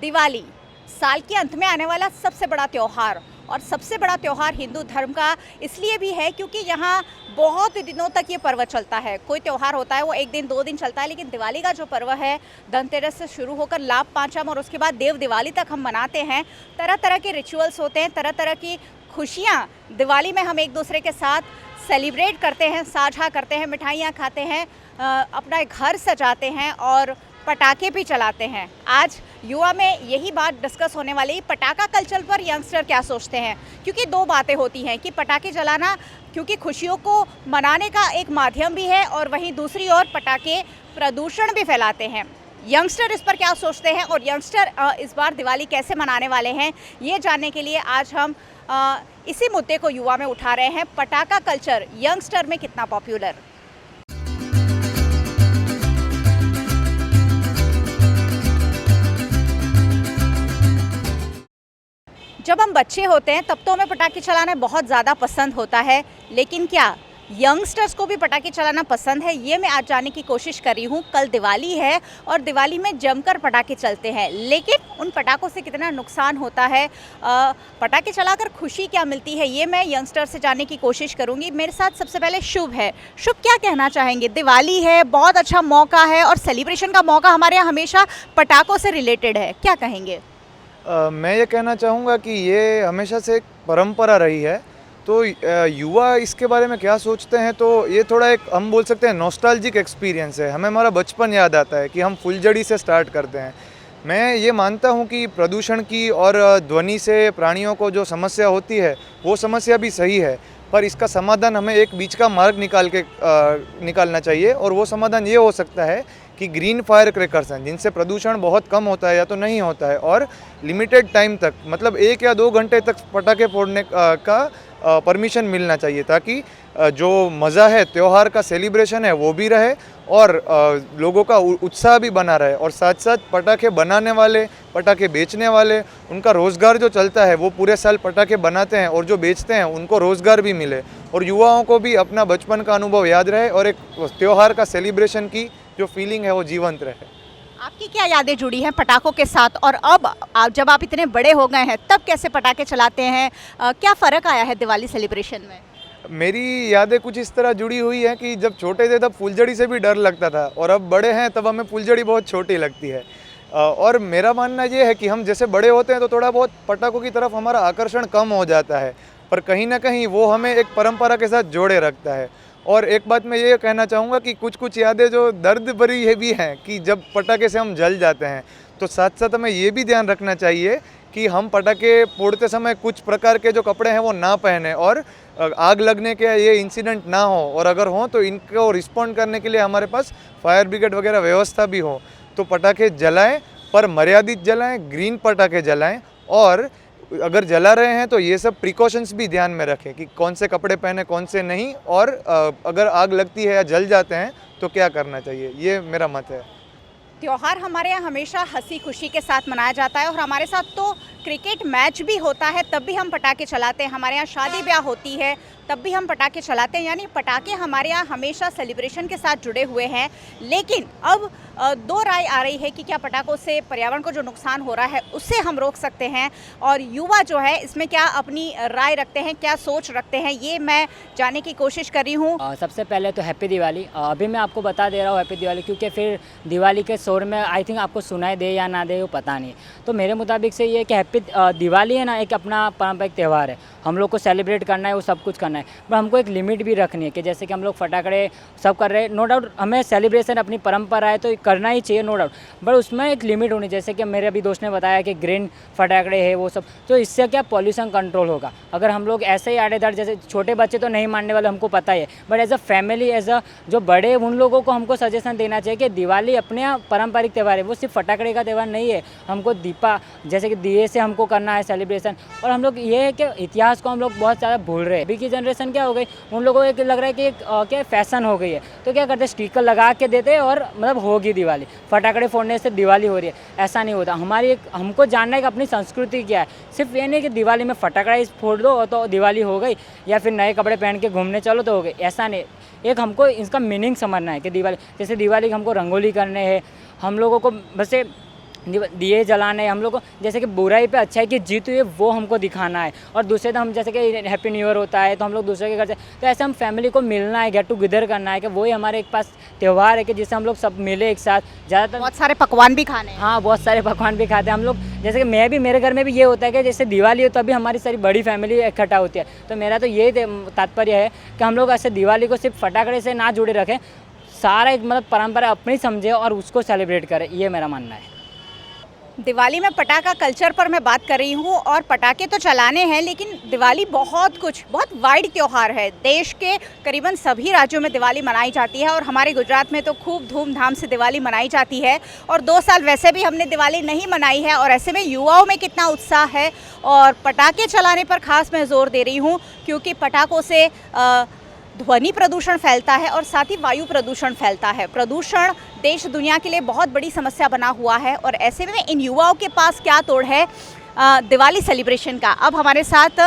दिवाली साल के अंत में आने वाला सबसे बड़ा त्यौहार और सबसे बड़ा त्यौहार हिंदू धर्म का इसलिए भी है क्योंकि यहाँ बहुत दिनों तक ये पर्व चलता है। कोई त्यौहार होता है वो एक दिन दो दिन चलता है, लेकिन दिवाली का जो पर्व है धनतेरस से शुरू होकर लाभ पांचम और उसके बाद देव दिवाली तक हम मनाते हैं। तरह तरह के रिचुअल्स होते हैं, तरह तरह की खुशियाँ दिवाली में हम एक दूसरे के साथ सेलिब्रेट करते हैं, साझा करते हैं, मिठाइयाँ खाते हैं, अपना घर सजाते हैं और पटाखे भी चलाते हैं। आज युवा में यही बात डिस्कस होने वाली, पटाखा कल्चर पर यंगस्टर क्या सोचते हैं, क्योंकि दो बातें होती हैं कि पटाखे जलाना क्योंकि खुशियों को मनाने का एक माध्यम भी है और वहीं दूसरी ओर पटाखे प्रदूषण भी फैलाते हैं। यंगस्टर इस पर क्या सोचते हैं और यंगस्टर इस बार दिवाली कैसे मनाने वाले हैं, ये जानने के लिए आज हम इसी मुद्दे को युवा में उठा रहे हैं। पटाखा कल्चर यंगस्टर में कितना पॉपुलर। जब हम बच्चे होते हैं तब तो हमें पटाखे चलाना बहुत ज़्यादा पसंद होता है, लेकिन क्या यंगस्टर्स को भी पटाखे चलाना पसंद है, ये मैं आज जानने की कोशिश कर रही हूँ। कल दिवाली है और दिवाली में जमकर पटाखे चलते हैं, लेकिन उन पटाखों से कितना नुकसान होता है, पटाखे चलाकर खुशी क्या मिलती है, ये मैं यंगस्टर से जानने की कोशिश करूँगी। मेरे साथ सबसे पहले शुभ है। शुभ, क्या कहना चाहेंगे? दिवाली है, बहुत अच्छा मौका है और सेलिब्रेशन का मौका हमारे यहाँ हमेशा पटाखों से रिलेटेड है, क्या कहेंगे? मैं ये कहना चाहूँगा कि ये हमेशा से एक परंपरा रही है। तो युवा इसके बारे में क्या सोचते हैं, तो ये थोड़ा एक हम बोल सकते हैं नॉस्टैल्जिक एक्सपीरियंस है। हमें हमारा बचपन याद आता है कि हम फुलझड़ी से स्टार्ट करते हैं। मैं ये मानता हूँ कि प्रदूषण की और ध्वनि से प्राणियों को जो समस्या होती है वो समस्या भी सही है, पर इसका समाधान हमें एक बीच का मार्ग निकालना चाहिए। और वो समाधान ये हो सकता है कि ग्रीन फायर क्रैकर्स हैं जिनसे प्रदूषण बहुत कम होता है या तो नहीं होता है, और लिमिटेड टाइम तक, मतलब 1 या 2 घंटे तक पटाखे फोड़ने का परमिशन मिलना चाहिए, ताकि जो मज़ा है, त्यौहार का सेलिब्रेशन है, वो भी रहे और लोगों का उत्साह भी बना रहे। और साथ साथ पटाखे बनाने वाले, पटाखे बेचने वाले, उनका रोज़गार जो चलता है, वो पूरे साल पटाखे बनाते हैं और जो बेचते हैं उनको रोज़गार भी मिले, और युवाओं को भी अपना बचपन का अनुभव याद रहे और एक त्यौहार का सेलिब्रेशन की जो फीलिंग है वो जीवंत रहे। आपकी क्या यादें जुड़ी हैं पटाखों के साथ, और अब जब आप इतने बड़े हो गए हैं तब कैसे पटाखे चलाते हैं, क्या फ़र्क आया है दिवाली सेलिब्रेशन में? मेरी यादें कुछ इस तरह जुड़ी हुई हैं कि जब छोटे थे तब फुलझड़ी से भी डर लगता था, और अब बड़े हैं तब हमें फुलझड़ी बहुत छोटी लगती है। और मेरा मानना ये है कि हम जैसे बड़े होते हैं तो थोड़ा बहुत पटाखों की तरफ हमारा आकर्षण कम हो जाता है, पर कहीं ना कहीं वो हमें एक परंपरा के साथ जोड़े रखता है। और एक बात मैं ये कहना चाहूँगा कि कुछ कुछ यादें जो दर्द भरी है भी हैं कि जब पटाखे से हम जल जाते हैं, तो साथ साथ हमें ये भी ध्यान रखना चाहिए कि हम पटाखे फोड़ते समय कुछ प्रकार के जो कपड़े हैं वो ना पहने और आग लगने के ये इंसिडेंट ना हो, और अगर हो तो इनको रिस्पॉन्ड करने के लिए हमारे पास फायर ब्रिगेड वगैरह व्यवस्था भी हो। तो पटाखे जलाएं, पर मर्यादित जलाएं, ग्रीन पटाखे जलाएं, और अगर जला रहे हैं तो ये सब प्रिकॉशंस भी ध्यान में रखें कि कौन से कपड़े पहने, कौन से नहीं, और अगर आग लगती है या जल जाते हैं तो क्या करना चाहिए, ये मेरा मत है। त्यौहार हमारे यहाँ हमेशा हंसी खुशी के साथ मनाया जाता है और हमारे साथ तो क्रिकेट मैच भी होता है तब भी हम पटाखे चलाते हैं, हमारे यहाँ शादी ब्याह होती है तब भी हम पटाखे चलाते हैं, यानी पटाखे हमारे यहाँ हमेशा सेलिब्रेशन के साथ जुड़े हुए हैं। लेकिन अब दो राय आ रही है कि क्या पटाखों से पर्यावरण को जो नुकसान हो रहा है उससे हम रोक सकते हैं, और युवा जो है इसमें क्या अपनी राय रखते हैं, क्या सोच रखते हैं, ये मैं जानने की कोशिश कर रही हूँ। सबसे पहले तो हैप्पी दिवाली। अभी मैं आपको बता दे रहा हूँ हैप्पी दिवाली, क्योंकि फिर दिवाली के शोर में आई थिंक आपको सुनाई दे या ना दे वो पता नहीं। तो मेरे मुताबिक से ये कि हैप्पी दिवाली है ना, एक अपना पारंपरिक त्यौहार है, हम लोग को सेलिब्रेट करना है, वो सब कुछ करना है, पर हमको एक लिमिट भी रखनी है कि जैसे कि हम लोग फटाकड़े सब कर रहे हैं, नो डाउट हमें सेलिब्रेशन अपनी परंपरा है तो करना ही चाहिए, नो डाउट, बट उसमें एक लिमिट होनी। जैसे कि मेरे अभी दोस्त ने बताया कि ग्रीन फटाकड़े है वो सब, तो इससे क्या पॉल्यूशन कंट्रोल होगा। अगर हम लोग ऐसे ही आड़ेधड़, जैसे छोटे बच्चे तो नहीं मानने वाले, हमको पता ही है, but as a family, as a जो बड़े, उन लोगों को हमको सजेशन देना चाहिए कि दिवाली अपने यहाँ पारंपरिक त्यौहार है, वो सिर्फ फटाकड़े का त्यौहार नहीं है, हमको दीपा जैसे कि दिए से हमको करना है सेलिब्रेशन। और हम लोग ये है कि इतिहास को हम लोग बहुत ज़्यादा भूल रहे हैं। अभी की जनरेशन क्या हो गई, उन लोगों को एक लग रहा है कि क्या फैशन हो गई है, तो क्या करते हैं स्टिकर लगा के देते और मतलब होगी दिवाली, फटाकड़े फोड़ने से दिवाली हो रही है, ऐसा नहीं होता। हमारी हमको जानना है कि अपनी संस्कृति क्या है, सिर्फ ये नहीं कि दिवाली में फटाकड़ा फोड़ दो तो दिवाली हो गई, या फिर नए कपड़े पहन के घूमने चलो तो हो गई, ऐसा नहीं। एक हमको इसका मीनिंग समझना है कि दिवाली, जैसे दिवाली हमको रंगोली करने हैं, हम लोगों को वैसे दिए जलाने हम लोग को, जैसे कि बुराई पे अच्छाई की जीत हुई है वो हमको दिखाना है। और दूसरे तो हम जैसे कि हैप्पी न्यू ईयर होता है तो हम लोग दूसरे के घर से, तो ऐसे हम फैमिली को मिलना है, गेट टुगेदर करना है, कि वही हमारे एक पास त्यौहार है कि जिससे हम लोग सब मिले एक साथ। ज़्यादातर बहुत सारे पकवान भी खाने हैं। हाँ, बहुत सारे पकवान भी खाते हैं हम लोग। जैसे कि मैं भी, मेरे घर में भी ये होता है कि जैसे दिवाली हो तो अभी हमारी सारी बड़ी फैमिली इकट्ठा होती है। तो मेरा तो ये तात्पर्य है कि हम लोग ऐसे दिवाली को सिर्फ फटाखड़े से ना जुड़े रखें, सारा एक मतलब परंपरा अपनी समझे और उसको सेलिब्रेट करें, ये मेरा मानना है। दिवाली में पटाखा कल्चर पर मैं बात कर रही हूँ और पटाखे तो चलाने हैं, लेकिन दिवाली बहुत वाइड त्यौहार है। देश के करीबन सभी राज्यों में दिवाली मनाई जाती है और हमारे गुजरात में तो खूब धूमधाम से दिवाली मनाई जाती है। और 2 साल वैसे भी हमने दिवाली नहीं मनाई है और ऐसे में युवाओं में कितना उत्साह है। और पटाखे चलाने पर खास मैं ज़ोर दे रही हूँ क्योंकि पटाखों से ध्वनि प्रदूषण फैलता है और साथ ही वायु प्रदूषण फैलता है। प्रदूषण देश दुनिया के लिए बहुत बड़ी समस्या बना हुआ है और ऐसे में इन युवाओं के पास क्या तोड़ है दिवाली सेलिब्रेशन का। अब हमारे साथ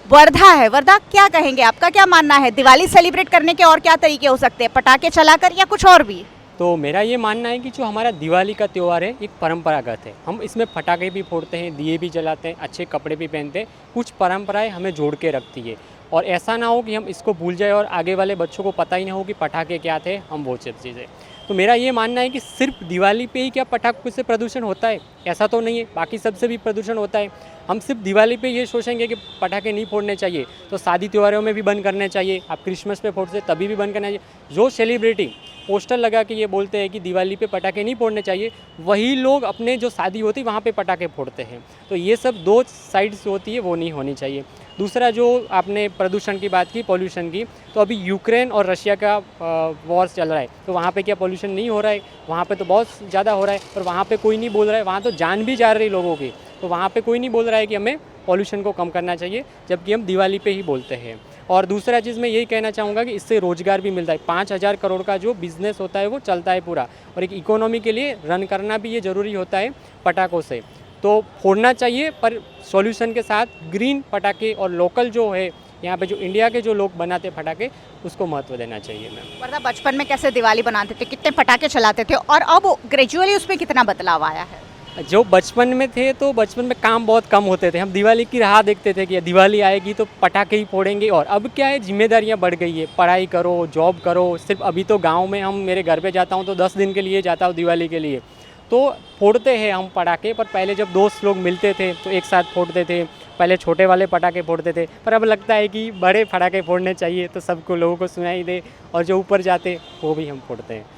वर्धा है। वर्धा, क्या कहेंगे, आपका क्या मानना है, दिवाली सेलिब्रेट करने के और क्या तरीके हो सकते हैं, पटाखे चलाकर या कुछ और भी? तो मेरा ये मानना है कि जो हमारा दिवाली का त्यौहार है एक परंपरागत है। हम इसमें पटाखे भी फोड़ते हैं, दिए भी जलाते हैं, अच्छे कपड़े भी पहनते हैं। कुछ परंपराएं हमें जोड़ के रखती है और ऐसा ना हो कि हम इसको भूल जाए और आगे वाले बच्चों को पता ही ना हो कि पटाखे क्या थे, हम वो सब चीज़ें। तो मेरा ये मानना है कि सिर्फ दिवाली पे ही क्या पटाखों से प्रदूषण होता है, ऐसा तो नहीं है, बाकी सबसे भी प्रदूषण होता है। हम सिर्फ दिवाली पे ये सोचेंगे कि पटाखे नहीं फोड़ने चाहिए तो शादी त्योहारों में भी बंद करने चाहिए। आप क्रिसमस पे फोड़ते तभी भी बंद करना चाहिए। जो सेलिब्रिटी पोस्टर लगा के ये बोलते हैं कि दिवाली पे पटाखे नहीं फोड़ने चाहिए, वही लोग अपने जो शादी होती है वहाँ पे पटाखे फोड़ते हैं। तो ये सब 2 साइड्स होती है, वो नहीं होनी चाहिए। दूसरा, जो आपने प्रदूषण की बात की, पॉल्यूशन की, तो अभी यूक्रेन और रशिया का वॉर चल रहा है, तो वहाँ पे क्या पॉल्यूशन नहीं हो रहा है? वहाँ पे तो बहुत ज़्यादा हो रहा है और वहाँ पे कोई नहीं बोल रहा है। वहाँ तो जान भी जा रही है लोगों की, तो वहाँ पे कोई नहीं बोल रहा है कि हमें पॉल्यूशन को कम करना चाहिए, जबकि हम दिवाली पे ही बोलते हैं। और दूसरा चीज़ मैं यही कहना चाहूँगा कि इससे रोज़गार भी मिलता है। 5,000 करोड़ का जो बिज़नेस होता है वो चलता है पूरा, और एक इकोनॉमी के लिए रन करना भी ये ज़रूरी होता है पटाखों से। तो फोड़ना चाहिए पर सॉल्यूशन के साथ, ग्रीन पटाखे और लोकल जो है यहाँ पे जो इंडिया के जो लोग बनाते हैं पटाखे, उसको महत्व देना चाहिए। मैम, वर्धा, बचपन में कैसे दिवाली बनाते थे, कितने पटाखे चलाते थे और अब ग्रेजुअली उसमें कितना बदलाव आया है? जो बचपन में थे तो बचपन में काम बहुत कम होते थे, हम दिवाली की राह देखते थे कि दिवाली आएगी तो पटाखे ही फोड़ेंगे। और अब क्या है, जिम्मेदारियां बढ़ गई है, पढ़ाई करो, जॉब करो। सिर्फ अभी तो गांव में हम, मेरे घर पे जाता हूं तो 10 दिन के लिए जाता हूं दिवाली के लिए, तो फोड़ते हैं हम पटाखे। पर पहले जब दोस्त लोग मिलते थे तो एक साथ फोड़ते थे, पहले छोटे वाले पटाखे फोड़ते थे, पर अब लगता है कि बड़े पटाखे फोड़ने चाहिए तो सबको, लोगों को सुनाई दे, और जो ऊपर जाते वो भी हम फोड़ते हैं।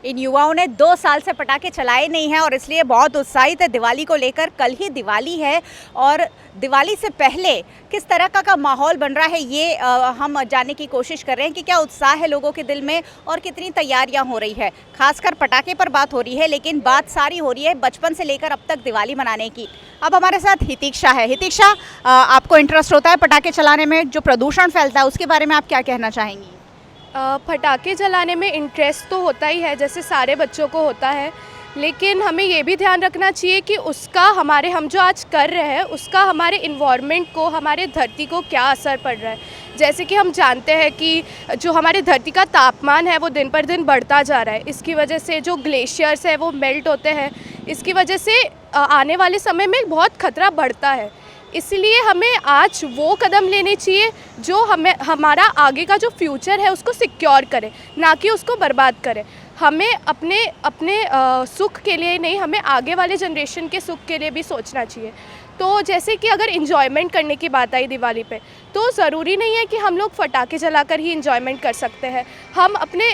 इन युवाओं ने 2 साल से पटाखे चलाए नहीं हैं और इसलिए बहुत उत्साहित है दिवाली को लेकर। कल ही दिवाली है और दिवाली से पहले किस तरह का माहौल बन रहा है ये हम जानने की कोशिश कर रहे हैं कि क्या उत्साह है लोगों के दिल में और कितनी तैयारियां हो रही है। खासकर पटाखे पर बात हो रही है, लेकिन बात सारी हो रही है बचपन से लेकर अब तक दिवाली मनाने की। अब हमारे साथ हितिक्षा है। हितिक्षा, आपको इंटरेस्ट होता है पटाखे चलाने में, जो प्रदूषण फैलता है उसके बारे में आप क्या कहना चाहेंगी? पटाखे जलाने में इंटरेस्ट तो होता ही है, जैसे सारे बच्चों को होता है, लेकिन हमें ये भी ध्यान रखना चाहिए कि उसका हम जो आज कर रहे हैं उसका हमारे इन्वायरमेंट को, हमारे धरती को क्या असर पड़ रहा है। जैसे कि हम जानते हैं कि जो हमारे धरती का तापमान है वो दिन पर दिन बढ़ता जा रहा है। इसकी वजह से जो ग्लेशियर्स है वो मेल्ट होते हैं, इसकी वजह से आने वाले समय में बहुत खतरा बढ़ता है। इसलिए हमें आज वो कदम लेने चाहिए जो हमारा आगे का जो फ्यूचर है उसको सिक्योर करे, ना कि उसको बर्बाद करे। हमें अपने सुख के लिए नहीं, हमें आगे वाले जनरेशन के सुख के लिए भी सोचना चाहिए। तो जैसे कि अगर इन्जॉयमेंट करने की बात आई दिवाली पे, तो ज़रूरी नहीं है कि हम लोग पटाखे जलाकर ही इन्जॉयमेंट कर सकते हैं। हम अपने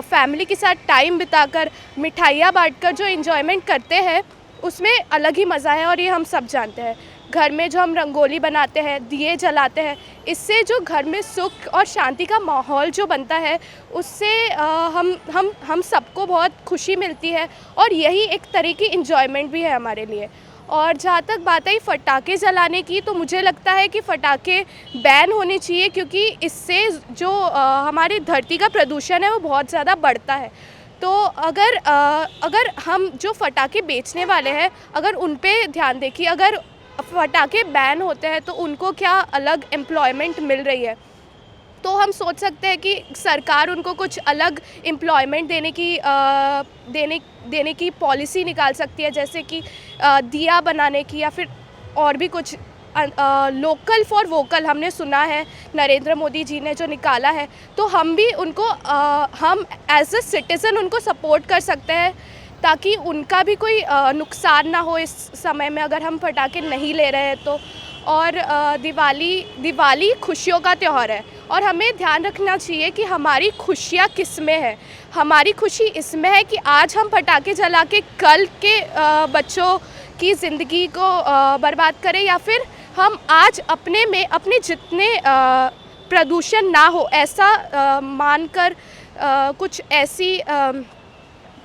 फैमिली के साथ टाइम बिताकर, मिठाइयाँ बांटकर जो इन्जॉयमेंट करते हैं उसमें अलग ही मज़ा है और ये हम सब जानते हैं। घर में जो हम रंगोली बनाते हैं, दिए जलाते हैं, इससे जो घर में सुख और शांति का माहौल जो बनता है उससे हम सबको बहुत खुशी मिलती है और यही एक तरह की इन्जॉयमेंट भी है हमारे लिए। और जहाँ तक बात आई पटाखे जलाने की, तो मुझे लगता है कि पटाखे बैन होने चाहिए, क्योंकि इससे जो हमारी धरती का प्रदूषण है वो बहुत ज़्यादा बढ़ता है। तो अगर हम जो पटाखे बेचने वाले हैं अगर उन पे ध्यान दें कि अगर पटाखे बैन होते हैं तो उनको क्या अलग एम्प्लॉयमेंट मिल रही है, तो हम सोच सकते हैं कि सरकार उनको कुछ अलग एम्प्लॉयमेंट देने देने की पॉलिसी निकाल सकती है, जैसे कि दिया बनाने की या फिर और भी कुछ। लोकल फॉर वोकल हमने सुना है, नरेंद्र मोदी जी ने जो निकाला है, तो हम भी उनको हम एज अ सिटीज़न उनको सपोर्ट कर सकते हैं ताकि उनका भी कोई नुकसान ना हो इस समय में अगर हम पटाखे नहीं ले रहे हैं तो। और दिवाली खुशियों का त्यौहार है और हमें ध्यान रखना चाहिए कि हमारी खुशियाँ किस में है। हमारी खुशी इसमें है कि आज हम पटाखे जला के कल के बच्चों की ज़िंदगी को बर्बाद करें, या फिर हम आज अपने में अपने जितने प्रदूषण ना हो ऐसा मानकर कुछ ऐसी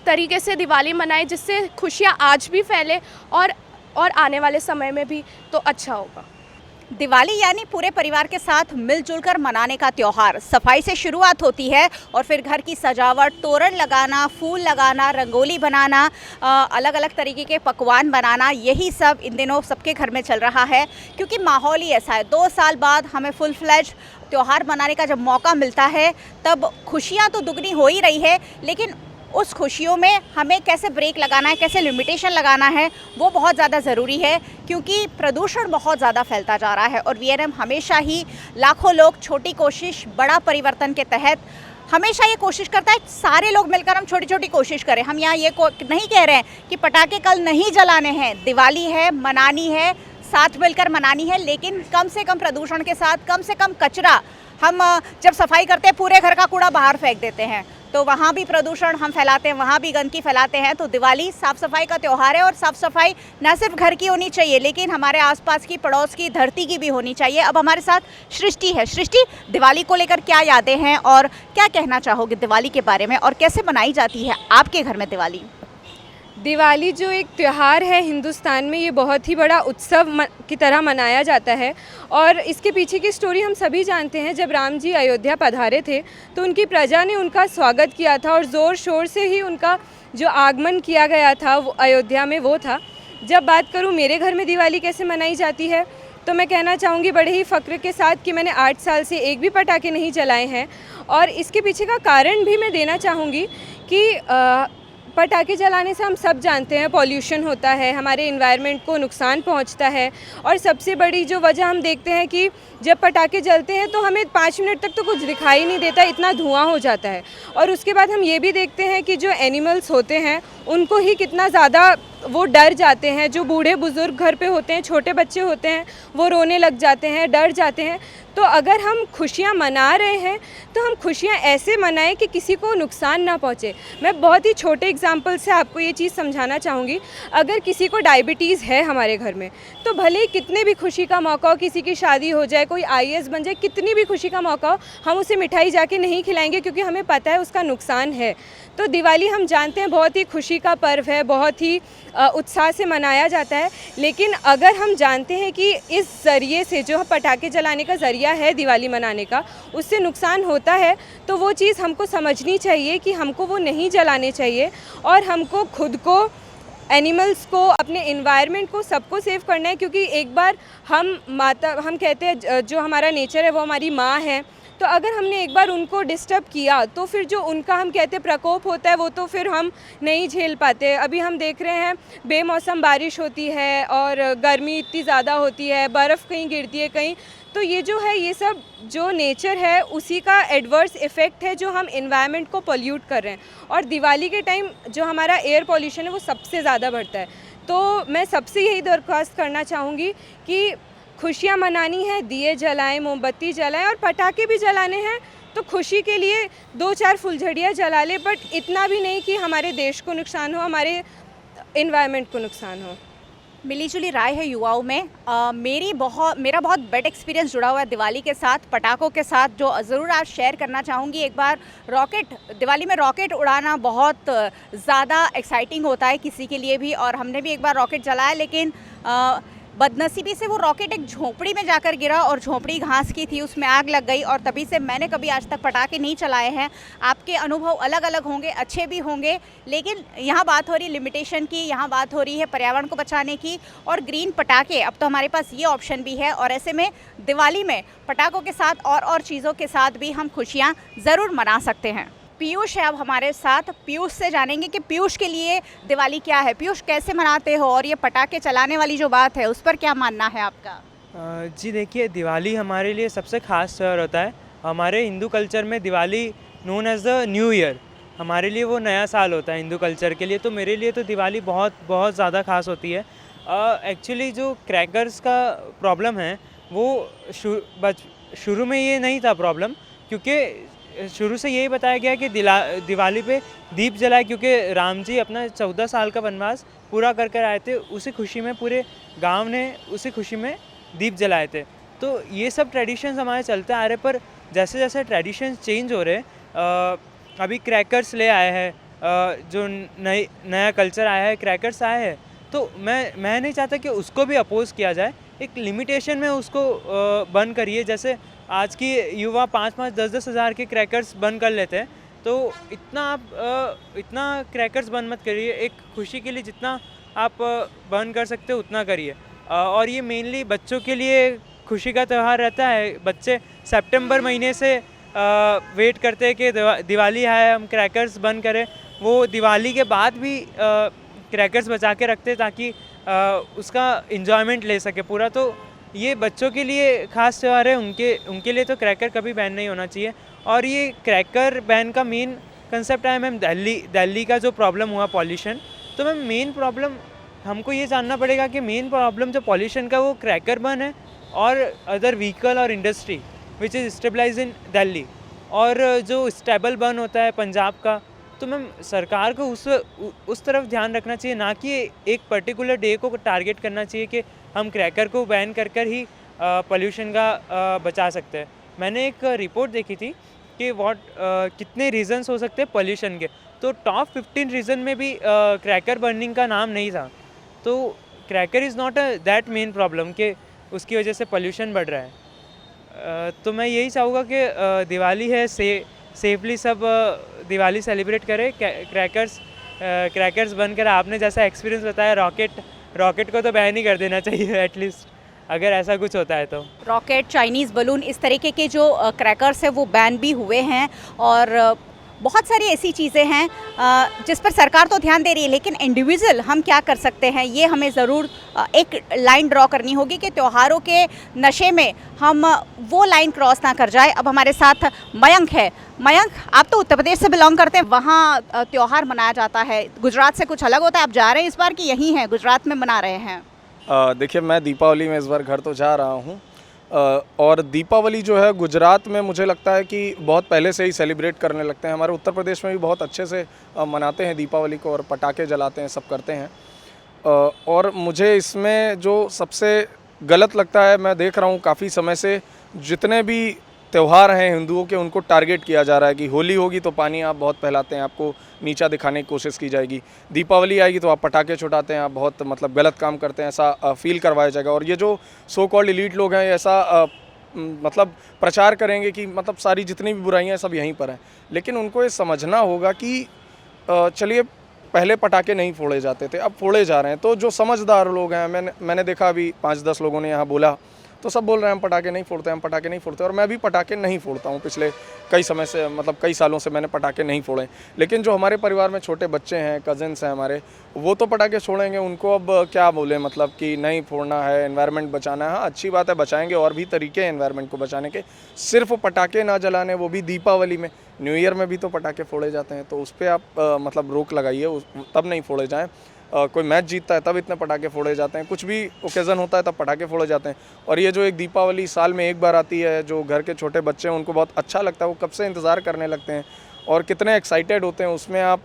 तरीके से दिवाली मनाएं जिससे खुशियाँ आज भी फैले और आने वाले समय में भी, तो अच्छा होगा। दिवाली यानी पूरे परिवार के साथ मिलजुल कर मनाने का त्यौहार। सफाई से शुरुआत होती है और फिर घर की सजावट, तोरण लगाना, फूल लगाना, रंगोली बनाना, अलग अलग तरीके के पकवान बनाना, यही सब इन दिनों सबके घर में चल रहा है क्योंकि माहौल ही ऐसा है। 2 साल बाद हमें फुल फ्लेज त्यौहार मनाने का जब मौका मिलता है तब खुशियाँ तो दुगनी हो ही रही है, लेकिन उस खुशियों में हमें कैसे ब्रेक लगाना है, कैसे लिमिटेशन लगाना है, वो बहुत ज़्यादा ज़रूरी है क्योंकि प्रदूषण बहुत ज़्यादा फैलता जा रहा है। और वीआरएम हमेशा ही लाखों लोग छोटी कोशिश बड़ा परिवर्तन के तहत हमेशा ये कोशिश करता है सारे लोग मिलकर हम छोटी छोटी कोशिश करें। हम यहाँ ये नहीं कह रहे हैं कि पटाखे कल नहीं जलाने हैं, दिवाली है, मनानी है, साथ मिलकर मनानी है, लेकिन कम से कम प्रदूषण के साथ कम से कम कचरा। हम जब सफाई करते हैं पूरे घर का कूड़ा बाहर फेंक देते हैं तो वहाँ भी प्रदूषण हम फैलाते हैं, वहाँ भी गंदगी फैलाते हैं। तो दिवाली साफ़ सफाई का त्यौहार है और साफ़ सफाई न सिर्फ घर की होनी चाहिए लेकिन हमारे आसपास की, पड़ोस की, धरती की भी होनी चाहिए। अब हमारे साथ सृष्टि है। सृष्टि, दिवाली को लेकर क्या यादें हैं और क्या कहना चाहोगे दिवाली के बारे में और कैसे मनाई जाती है आपके घर में दिवाली? दिवाली जो एक त्यौहार है हिंदुस्तान में, ये बहुत ही बड़ा उत्सव की तरह मनाया जाता है और इसके पीछे की स्टोरी हम सभी जानते हैं। जब राम जी अयोध्या पधारे थे तो उनकी प्रजा ने उनका स्वागत किया था और ज़ोर शोर से ही उनका जो आगमन किया गया था वो अयोध्या में वो था। जब बात करूँ मेरे घर में दिवाली कैसे मनाई जाती है तो मैं कहना चाहूँगी बड़े ही फ़ख्र के साथ कि मैंने 8 साल से एक भी पटाखे नहीं जलाए हैं। और इसके पीछे का कारण भी मैं देना चाहूँगी कि पटाखे जलाने से हम सब जानते हैं पॉल्यूशन होता है, हमारे एनवायरनमेंट को नुकसान पहुंचता है। और सबसे बड़ी जो वजह हम देखते हैं कि जब पटाखे जलते हैं तो हमें 5 मिनट तक तो कुछ दिखाई नहीं देता, इतना धुआं हो जाता है। और उसके बाद हम ये भी देखते हैं कि जो एनिमल्स होते हैं उनको ही कितना ज़्यादा वो डर जाते हैं। जो बूढ़े बुज़ुर्ग घर पे होते हैं, छोटे बच्चे होते हैं, वो रोने लग जाते हैं, डर जाते हैं। तो अगर हम खुशियाँ मना रहे हैं तो हम खुशियाँ ऐसे मनाएं कि किसी को नुकसान ना पहुँचे। मैं बहुत ही छोटे एग्जांपल से आपको ये चीज़ समझाना चाहूँगी। अगर किसी को डायबिटीज़ है हमारे घर में तो भले ही कितने भी खुशी का मौका हो, किसी की शादी हो जाए, कोई IAS बन जाए, कितनी भी खुशी का मौका हो, हम उसे मिठाई जाके नहीं खिलाएंगे क्योंकि हमें पता है उसका नुकसान है। तो दिवाली हम जानते हैं बहुत ही खुशी का पर्व है, बहुत ही उत्साह से मनाया जाता है। लेकिन अगर हम जानते हैं कि इस ज़रिए से जो पटाखे जलाने का ज़रिया है दिवाली मनाने का, उससे नुकसान होता है तो वो चीज़ हमको समझनी चाहिए कि हमको वो नहीं जलाने चाहिए और हमको खुद को, एनिमल्स को, अपने एनवायरनमेंट को, सबको सेव करना है। क्योंकि एक बार हम कहते हैं जो हमारा नेचर है वो हमारी माँ है, तो अगर हमने एक बार उनको डिस्टर्ब किया तो फिर जो उनका हम कहते हैं प्रकोप होता है वो तो फिर हम नहीं झेल पाते। अभी हम देख रहे हैं बेमौसम बारिश होती है और गर्मी इतनी ज़्यादा होती है, बर्फ़ कहीं गिरती है कहीं। तो ये जो है, ये सब जो नेचर है उसी का एडवर्स इफ़ेक्ट है जो हम एनवायरनमेंट को पोल्यूट कर रहे हैं। और दिवाली के टाइम जो हमारा एयर पॉल्यूशन है वो सबसे ज़्यादा बढ़ता है। तो मैं सबसे यही दरख्वास्त करना चाहूँगी कि खुशियाँ मनानी है, दिए जलाएं, मोमबत्ती जलाएं और पटाखे भी जलाने हैं तो खुशी के लिए 2-4 फुलझड़ियाँ जला लें, बट इतना भी नहीं कि हमारे देश को नुकसान हो, हमारे एनवायरनमेंट को नुकसान हो। मिलीजुली राय है युवाओं में। मेरा बहुत बैड एक्सपीरियंस जुड़ा हुआ है दिवाली के साथ, पटाखों के साथ, जो ज़रूर आज शेयर करना चाहूँगी। एक बार दिवाली में रॉकेट उड़ाना बहुत ज़्यादा एक्साइटिंग होता है किसी के लिए भी, और हमने भी एक बार रॉकेट जलाया, लेकिन बदनसीबी से वो रॉकेट एक झोपड़ी में जाकर गिरा और झोपड़ी घास की थी, उसमें आग लग गई। और तभी से मैंने कभी आज तक पटाखे नहीं चलाए हैं। आपके अनुभव अलग अलग होंगे, अच्छे भी होंगे, लेकिन यहाँ बात हो रही लिमिटेशन की, यहाँ बात हो रही है पर्यावरण को बचाने की और ग्रीन पटाखे। अब तो हमारे पास ये ऑप्शन भी है और ऐसे में दिवाली में पटाखों के साथ और चीज़ों के साथ भी हम खुशियाँ ज़रूर मना सकते हैं। पीयूष है अब हमारे साथ। पीयूष से जानेंगे कि पीयूष के लिए दिवाली क्या है। पीयूष, कैसे मनाते हो और ये पटाखे चलाने वाली जो बात है उस पर क्या मानना है आपका? जी देखिए, दिवाली हमारे लिए सबसे ख़ास त्यौहार होता है। हमारे हिंदू कल्चर में Diwali known as the new year, हमारे लिए वो नया साल होता है हिंदू कल्चर के लिए। तो मेरे लिए तो दिवाली बहुत बहुत ज़्यादा ख़ास होती है। एक्चुअली जो क्रैकर्स का प्रॉब्लम है वो शुरू में ये नहीं था प्रॉब्लम, क्योंकि शुरू से यही बताया गया कि दिवाली पे दीप जलाए, क्योंकि राम जी अपना 14 साल का वनवास पूरा कर कर आए थे। उसी खुशी में पूरे गांव ने उसी खुशी में दीप जलाए थे। तो ये सब ट्रेडिशंस हमारे चलते आ रहे, पर जैसे जैसे ट्रेडिशंस चेंज हो रहे, अभी क्रैकर्स ले आए हैं, जो नया कल्चर आया है, क्रैकर्स आए हैं, तो मैं नहीं चाहता कि उसको भी अपोज़ किया जाए। एक लिमिटेशन में उसको बंद करिए। जैसे आज की युवा 5-5, 10-10 हज़ार के क्रैकर्स बंद कर लेते हैं, तो इतना क्रैकर्स बंद मत करिए। एक खुशी के लिए जितना आप बंद कर सकते हो उतना करिए। और ये मेनली बच्चों के लिए खुशी का त्यौहार रहता है। बच्चे सितंबर महीने से वेट करते हैं कि दिवाली आए, हम क्रैकर्स बंद करें। वो दिवाली के बाद भी क्रैकर्स बचा के रखते ताकि उसका इन्जॉयमेंट ले सके पूरा। तो ये बच्चों के लिए ख़ास त्यौहार है, उनके लिए तो क्रैकर कभी बैन नहीं होना चाहिए। और ये क्रैकर बैन का मेन कंसेप्ट है मैम दिल्ली का जो प्रॉब्लम हुआ पॉल्यूशन। तो मैम मेन प्रॉब्लम हमको ये जानना पड़ेगा कि मेन प्रॉब्लम जो पॉल्यूशन का वो क्रैकर बर्न है और अदर व्हीकल और इंडस्ट्री विच इज़ स्टेबलाइज इन दिल्ली, और जो स्टेबल बर्न होता है पंजाब का। तो मैम सरकार को उस तरफ ध्यान रखना चाहिए, ना कि एक पर्टिकुलर डे को टारगेट करना चाहिए कि हम क्रैकर को बैन कर ही पोल्यूशन का बचा सकते हैं। मैंने एक रिपोर्ट देखी थी कि कितने रीज़न्स हो सकते हैं पोल्यूशन के, तो टॉप 15 रीज़न में भी क्रैकर बर्निंग का नाम नहीं था। तो cracker is not that main problem कि उसकी वजह से पोल्यूशन बढ़ रहा है। तो मैं यही चाहूँगा कि दिवाली है, सेफली सब दिवाली सेलिब्रेट करें। क्रैकर्स बंद कर, आपने जैसा एक्सपीरियंस बताया रॉकेट को तो बैन ही कर देना चाहिए एटलीस्ट, अगर ऐसा कुछ होता है तो। रॉकेट, चाइनीज़ बलून, इस तरीके के जो क्रैकर्स हैं वो बैन भी हुए हैं। और बहुत सारी ऐसी चीज़ें हैं जिस पर सरकार तो ध्यान दे रही है, लेकिन इंडिविजुअल हम क्या कर सकते हैं, ये हमें ज़रूर एक लाइन ड्रॉ करनी होगी कि त्योहारों के नशे में हम वो लाइन क्रॉस ना कर जाए। अब हमारे साथ मयंक है। मयंक, आप तो उत्तर प्रदेश से बिलोंग करते हैं, वहाँ त्यौहार मनाया जाता है, गुजरात से कुछ अलग होता है। आप जा रहे हैं इस बार कि यहीं हैं गुजरात में मना रहे हैं? देखिए, मैं दीपावली में इस बार घर तो जा रहा हूँ, और दीपावली जो है गुजरात में मुझे लगता है कि बहुत पहले से ही सेलिब्रेट करने लगते हैं। हमारे उत्तर प्रदेश में भी बहुत अच्छे से मनाते हैं दीपावली को, और पटाखे जलाते हैं, सब करते हैं। और मुझे इसमें जो सबसे गलत लगता है, मैं देख रहा हूँ काफ़ी समय से जितने भी त्यौहार हैं हिंदुओं के, उनको टारगेट किया जा रहा है कि होली होगी तो पानी आप बहुत फैलाते हैं, आपको नीचा दिखाने की कोशिश की जाएगी। दीपावली आएगी तो आप पटाखे छुटाते हैं, आप बहुत मतलब गलत काम करते हैं, ऐसा फील करवाया जाएगा। और ये जो सो कॉल्ड एलीट लोग हैं, ऐसा मतलब प्रचार करेंगे कि मतलब सारी जितनी भी बुराइयां सब यहीं पर हैं। लेकिन उनको ये समझना होगा कि चलिए, पहले पटाखे नहीं फोड़े जाते थे, अब फोड़े जा रहे हैं। तो जो समझदार लोग हैं, मैंने देखा अभी 5-10 लोगों ने यहाँ बोला, तो सब बोल रहे हैं हम पटाखे नहीं फोड़ते, हम पटाखे नहीं फोड़ते। और मैं भी पटाखे नहीं फोड़ता हूँ, पिछले कई समय से, मतलब कई सालों से मैंने पटाखे नहीं फोड़े। लेकिन जो हमारे परिवार में छोटे बच्चे हैं, कज़िन्स हैं हमारे, वो तो पटाखे छोड़ेंगे। उनको अब क्या बोले, मतलब कि नहीं फोड़ना है, एनवायरनमेंट बचाना है। हाँ, अच्छी बात है, बचाएंगे, और भी तरीके हैं एनवायरनमेंट को बचाने के। सिर्फ पटाखे ना जलाने, वो भी दीपावली में, न्यू ईयर में भी तो पटाखे फोड़े जाते हैं। तो उस पर आप मतलब रोक लगाइए, तब नहीं फोड़े जाएँ। कोई मैच जीतता है तब इतने पटाखे फोड़े जाते हैं, कुछ भी ओकेज़न होता है तब पटाखे फोड़े जाते हैं। और ये जो एक दीपावली साल में एक बार आती है, जो घर के छोटे बच्चे हैं उनको बहुत अच्छा लगता है, वो कब से इंतज़ार करने लगते हैं और कितने एक्साइटेड होते हैं। उसमें आप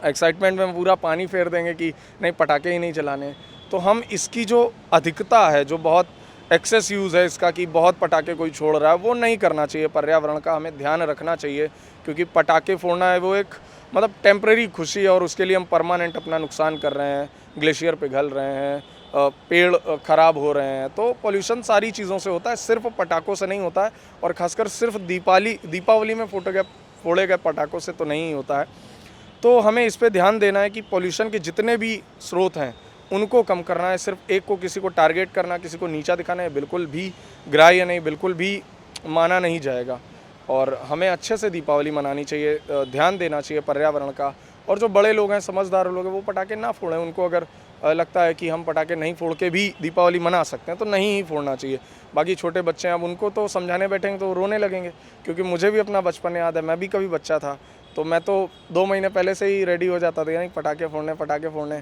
एक्साइटमेंट में पूरा पानी फेर देंगे कि नहीं, पटाखे ही नहीं चलाने। तो हम इसकी जो अधिकता है, जो बहुत एक्सेस यूज़ है इसका, कि बहुत पटाखे कोई छोड़ रहा है, वो नहीं करना चाहिए। पर्यावरण का हमें ध्यान रखना चाहिए, क्योंकि पटाखे फोड़ना है वो एक मतलब टेम्परेरी खुशी है, और उसके लिए हम परमानेंट अपना नुकसान कर रहे हैं। ग्लेशियर पिघल रहे हैं, पेड़ ख़राब हो रहे हैं। तो पोल्यूशन सारी चीज़ों से होता है, सिर्फ पटाखों से नहीं होता है। और ख़ासकर सिर्फ दीपावली में फोड़े गए पटाखों से तो नहीं होता है। तो हमें इस पे ध्यान देना है कि पोल्यूशन के जितने भी स्रोत हैं उनको कम करना है। सिर्फ एक को, किसी को टारगेट करना, किसी को नीचा दिखाना है, बिल्कुल भी ग्राह्य नहीं, बिल्कुल भी माना नहीं जाएगा। और हमें अच्छे से दीपावली मनानी चाहिए, ध्यान देना चाहिए पर्यावरण का। और जो बड़े लोग हैं, समझदार लोग हैं, वो पटाखे ना फोड़ें। उनको अगर लगता है कि हम पटाखे नहीं फोड़ के भी दीपावली मना सकते हैं तो नहीं ही फोड़ना चाहिए। बाकी छोटे बच्चे हैं, अब उनको तो समझाने बैठेंगे तो रोने लगेंगे, क्योंकि मुझे भी अपना बचपन याद है, मैं भी कभी बच्चा था तो मैं तो 2 महीने पहले से ही रेडी हो जाता था, यानी पटाखे फोड़ने।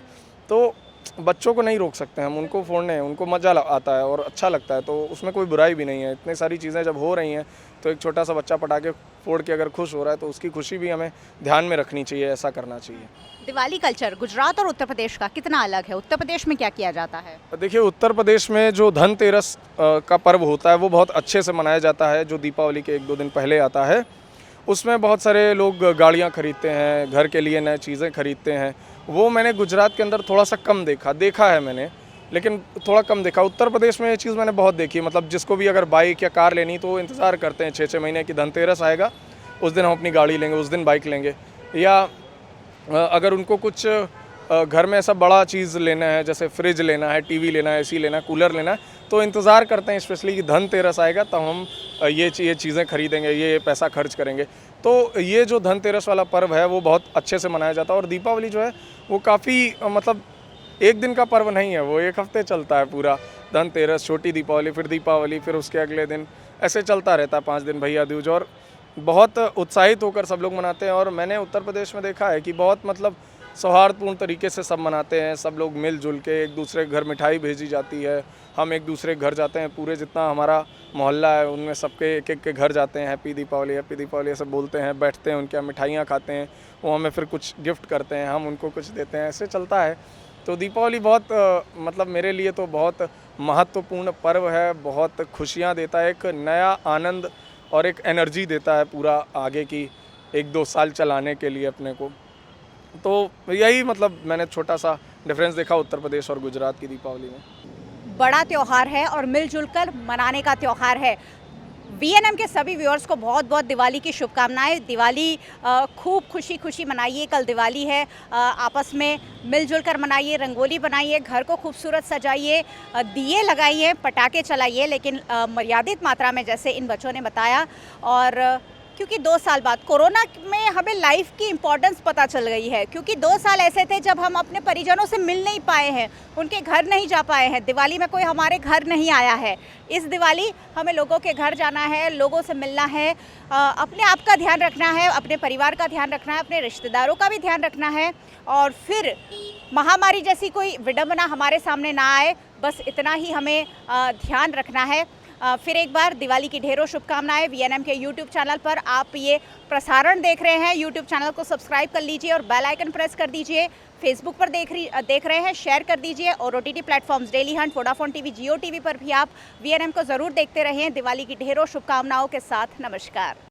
तो बच्चों को नहीं रोक सकते हम, उनको फोड़ने हैं, उनको मज़ा आता है और अच्छा लगता है, तो उसमें कोई बुराई भी नहीं है। इतनी सारी चीज़ें जब हो रही हैं तो एक छोटा सा बच्चा पटाखे फोड़ के अगर खुश हो रहा है तो उसकी खुशी भी हमें ध्यान में रखनी चाहिए, ऐसा करना चाहिए। दिवाली कल्चर गुजरात और उत्तर प्रदेश का कितना अलग है? उत्तर प्रदेश में क्या किया जाता है? देखिए, उत्तर प्रदेश में जो धनतेरस का पर्व होता है वो बहुत अच्छे से मनाया जाता है, जो दीपावली के 1-2 दिन पहले आता है। उसमें बहुत सारे लोग गाड़ियाँ खरीदते हैं, घर के लिए नए चीज़ें खरीदते हैं। वो मैंने गुजरात के अंदर थोड़ा सा कम देखा है मैंने, लेकिन थोड़ा कम देखा। उत्तर प्रदेश में ये चीज़ मैंने बहुत देखी, मतलब जिसको भी अगर बाइक या कार लेनी तो इंतज़ार करते हैं 6-6 महीने की धनतेरस आएगा, उस दिन हम अपनी गाड़ी लेंगे, उस दिन बाइक लेंगे। या अगर उनको कुछ घर में ऐसा बड़ा चीज़ लेना है, जैसे फ्रिज लेना है, टीवी लेना है, एसी लेना है, कूलर लेना है, तो इंतज़ार करते हैं स्पेशली कि धनतेरस आएगा तब हम ये चीज़ें खरीदेंगे, ये पैसा खर्च करेंगे। तो ये जो धनतेरस वाला पर्व है वो बहुत अच्छे से मनाया जाता है। और दीपावली जो है वो काफ़ी मतलब एक दिन का पर्व नहीं है, वो 1 हफ्ते चलता है पूरा। धनतेरस, छोटी दीपावली, फिर उसके अगले दिन, ऐसे चलता रहता है 5 दिन भैया दूज। और बहुत उत्साहित होकर सब लोग मनाते हैं। और मैंने उत्तर प्रदेश में देखा है कि बहुत मतलब सौहार्दपूर्ण तरीके से सब मनाते हैं। सब लोग मिलजुल के, एक दूसरे के घर मिठाई भेजी जाती है, हम एक दूसरे के घर जाते हैं, पूरे जितना हमारा मोहल्ला है उनमें सबके एक के घर जाते हैं, हैप्पी दीपावली ऐसे बोलते हैं, बैठते हैं, उनके यहाँ मिठाइयाँ खाते हैं, वो हमें फिर कुछ गिफ्ट करते हैं, हम उनको कुछ देते हैं, ऐसे चलता है। तो दीपावली बहुत मतलब मेरे लिए तो बहुत महत्वपूर्ण पर्व है, बहुत खुशियाँ देता है, एक नया आनंद और एक एनर्जी देता है पूरा आगे की 1-2 साल चलाने के लिए अपने को। तो यही मतलब मैंने छोटा सा डिफरेंस देखा उत्तर प्रदेश और गुजरात की दीपावली में। बड़ा त्यौहार है और मिलजुल कर मनाने का त्यौहार है। वीएनएम के सभी व्यूअर्स को बहुत बहुत दिवाली की शुभकामनाएं। दिवाली खूब खुशी मनाइए, कल दिवाली है, आपस में मिलजुल कर मनाइए, रंगोली बनाइए, घर को खूबसूरत सजाइए, दिए लगाइए, पटाखे चलाइए, लेकिन मर्यादित मात्रा में, जैसे इन बच्चों ने बताया। और क्योंकि 2 साल बाद कोरोना में हमें लाइफ की इम्पोर्टेंस पता चल गई है, क्योंकि 2 साल ऐसे थे जब हम अपने परिजनों से मिल नहीं पाए हैं, उनके घर नहीं जा पाए हैं, दिवाली में कोई हमारे घर नहीं आया है। इस दिवाली हमें लोगों के घर जाना है, लोगों से मिलना है, अपने आप का ध्यान रखना है, अपने परिवार का ध्यान रखना है, अपने रिश्तेदारों का भी ध्यान रखना है, और फिर महामारी जैसी कोई विडंबना हमारे सामने ना आए, बस इतना ही हमें ध्यान रखना है। फिर एक बार दिवाली की ढेरों शुभकामनाएं। वीएनएम के यूट्यूब चैनल पर आप ये प्रसारण देख रहे हैं, यूट्यूब चैनल को सब्सक्राइब कर लीजिए और बेल आइकन प्रेस कर दीजिए। फेसबुक पर देख रहे हैं, शेयर कर दीजिए। और OTT platforms Dailyhunt, Vodafone TV, Jio TV पर भी आप वीएनएम को ज़रूर देखते रहें। दिवाली की ढेरों शुभकामनाओं के साथ नमस्कार।